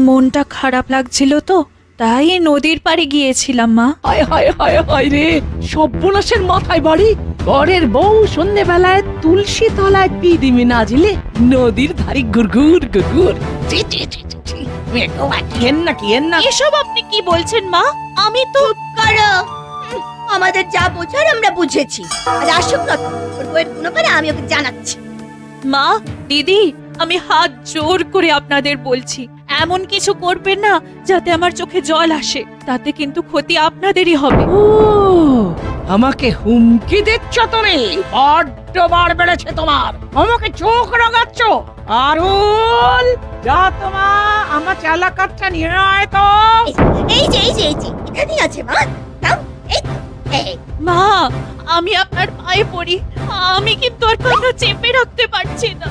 মনটা খারাপ লাগছিল তো, তাই নদীর পাড়ে গিয়েছিলাম মা। হায় হায় হায় হায় রে, সর্বনাশের মাথায় বাড়ি। ঘরের বউ সন্ধ্যেবেলায় তুলসী তলায় পিদিমি না জিলে নদীর ধারে গুড়গুড় গুড়গুড়। ছি ছি ছি ছি ছি, কিয়েন না কিয়েন না। এসব আপনি কি বলছেন মা? আমি তো করো। আমাদের যা বোঝার আমরা বুঝেছি। আর আসুক না তো, ওর বইয়ের কোনো পারে আমি ওকে জানাচ্ছি। মা, দিদি, আমি হাত জোর করে আপনাদের বলছি, এমন কিছু করবেন না যাতে আমার চোখে জল আসে। তাতে কিন্তু ক্ষতি আপনাদেরই হবে। ও, আমাকে হুমকি দিচ্ছ তুমি? বড্ড বার বেড়েছে তোমার। আমাকে চোখ রাগাচ্ছ? আরুল, যা তোমা আমার চালাকারটা নিয়ে আয় তো। এই যে এখানেই আছে মা। দাও, এই তো, এই। মা, আমি আপনার পায়ে পড়ি, আমি কিন্তু আর কথা চেপে রাখতে পারছি না।